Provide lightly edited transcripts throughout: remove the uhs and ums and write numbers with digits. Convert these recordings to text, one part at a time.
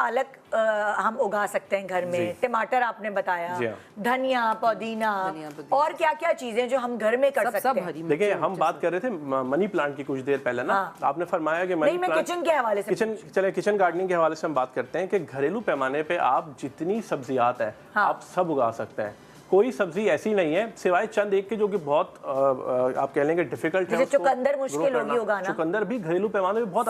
पालक हम उगा सकते हैं घर में, टमाटर आपने बताया, धनिया, पुदीना और क्या क्या चीजें जो हम घर में कर सकते हैं। देखिए हम बात कर रहे थे मनी प्लांट की कुछ देर पहले ना, आपने फरमाया कि मनी प्लांट किचन के हवाले से किचन गार्डनिंग के हवाले से हम बात करते हैं कि घरेलू पैमाने पे आप जितनी सब्जियात है आप सब उगा सकते हैं। कोई सब्जी ऐसी नहीं है सिवाय चंद एक के जो कि बहुत आप कह लेंगे डिफिकल्ट है। चुकंदर मुश्किल होगी उगाना। चुकंदर भी घरेलू पैमाने पे बहुत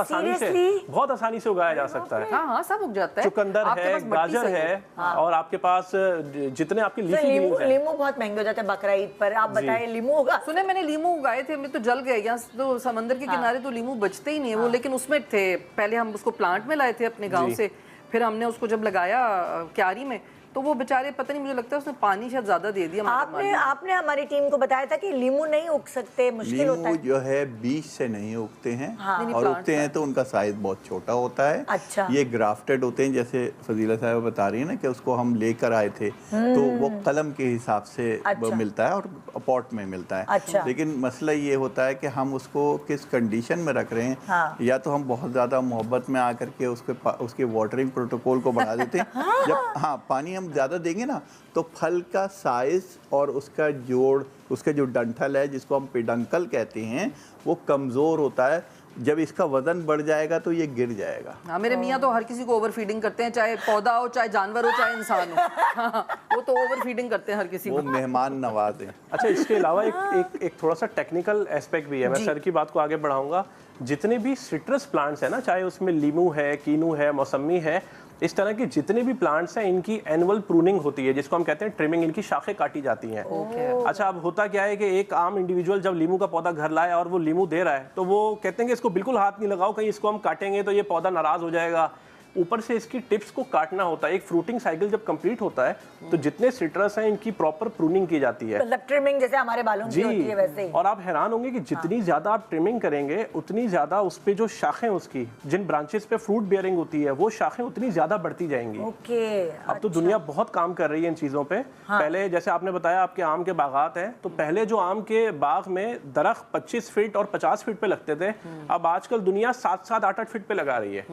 आसानी से उगाया जा सकता है। हाँ सब उग जाता है। चुकंदर है, गाजर है और आपके पास जितने आपके लीमू बहुत महंगे हो जाते हैं बकरा ईद पर। आप बताएं लीमू होगा? सुने मैंने लीमू उगाए थे, मैं तो जल गए। यहाँ तो समंदर के किनारे तो लीमू बचते ही नहीं है वो, लेकिन उसमें थे। पहले हम उसको प्लांट में लाए थे अपने गाँव से, फिर हमने उसको जब लगाया क्यारी में तो वो बेचारे पता नहीं, मुझे लगता है उसने पानी शायद ज्यादा दे दिया। आपने हमारी टीम को बताया था कि लीमू नहीं उग सकते, मुश्किल होता है। जो है बीज से नहीं उगते हैं। और उगते हैं तो उनका साइज बहुत छोटा होता है। अच्छा। ये ग्राफ्टेड होते हैं, जैसे फजीला साहब बता रही है ना कि उसको हम लेकर आए थे तो वो कलम के हिसाब से मिलता है और पॉट में मिलता है। अच्छा। लेकिन मसला ये होता है कि हम उसको किस कंडीशन में रख रहे हैं। या तो हम बहुत ज्यादा मोहब्बत में आकर के उसके वाटरिंग प्रोटोकॉल को बढ़ा देते हैं। जब पानी ज्यादा देंगे ना तो फल का साइज और उसका जोड़, उसका जो डंठल है जिसको हम पेडंकल कहते हैं, वो कमजोर होता है। जब इसका वजन बढ़ जाएगा तो ये गिर जाएगा। हाँ, मेरे मियाँ तो हर किसी को ओवर फीडिंग करते हैं, चाहे पौधा हो, चाहे जानवर हो, चाहे इंसान हो। हाँ, वो तो ओवर फीडिंग करते हैं हर किसी को। वो मेहमान नवाज है। अच्छा, इसके अलावा एक थोड़ा सा टेक्निकल एस्पेक्ट भी है। मैं सर की बात को आगे बढ़ाऊंगा। जितने भी सिट्रस प्लांट्स है ना, चाहे उसमें लीमू है, कीनू है, मौसमी है, इस तरह के जितने भी प्लांट्स हैं इनकी एनुअल प्रूनिंग होती है, जिसको हम कहते हैं ट्रिमिंग। इनकी शाखें काटी जाती हैं। अच्छा, अब होता क्या है कि एक आम इंडिविजुअल जब लीमू का पौधा घर लाए और वो लीमू दे रहा है तो वो कहते हैं कि इसको बिल्कुल हाथ नहीं लगाओ, कहीं इसको हम काटेंगे तो ये पौधा नाराज हो जाएगा। ऊपर से इसकी टिप्स को काटना होता है। एक फ्रूटिंग साइकिल जब कंप्लीट होता है तो जितने सिट्रस हैं इनकी प्रॉपर प्रूनिंग की जाती है, मतलब ट्रिमिंग जैसे हमारे बालों की होती है वैसे ही। और आप हैरान होंगे कि जितनी ज्यादा आप ट्रिमिंग करेंगे उतनी ज्यादा उस पे जो शाखें, उसकी जिन ब्रांचेस पे फ्रूट बियरिंग होती है वो शाखें उतनी ज्यादा बढ़ती जाएंगी। अब तो दुनिया बहुत काम कर रही है इन चीजों पे। पहले जैसे आपने बताया आपके आम के बागात हैं, तो पहले जो आम के बाग में दरख्त 25 फीट और 50 फीट पे लगते थे, अब आजकल दुनिया 7-7, 8-8 फीट पे लगा रही है।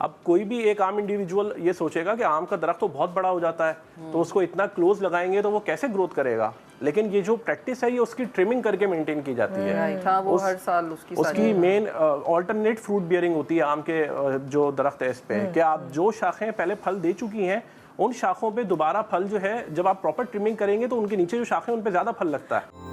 अब कोई भी एक आम इंडिविजुअल ये सोचेगा कि आम का दरख्त तो बहुत बड़ा हो जाता है, तो उसको इतना क्लोज लगाएंगे तो वो कैसे ग्रोथ करेगा। लेकिन ये जो प्रैक्टिस है ये उसकी ट्रिमिंग करके मेंटेन की जाती है। वो हर साल उसकी मेन ऑल्टरनेट फ्रूट बियरिंग होती है आम के जो दरख्त है इस पे, कि आप जो शाखें पहले फल दे चुकी हैं उन शाखों पे दोबारा फल जो है जब आप प्रॉपर ट्रिमिंग करेंगे तो उनके नीचे जो शाखें उन पे ज्यादा फल लगता है।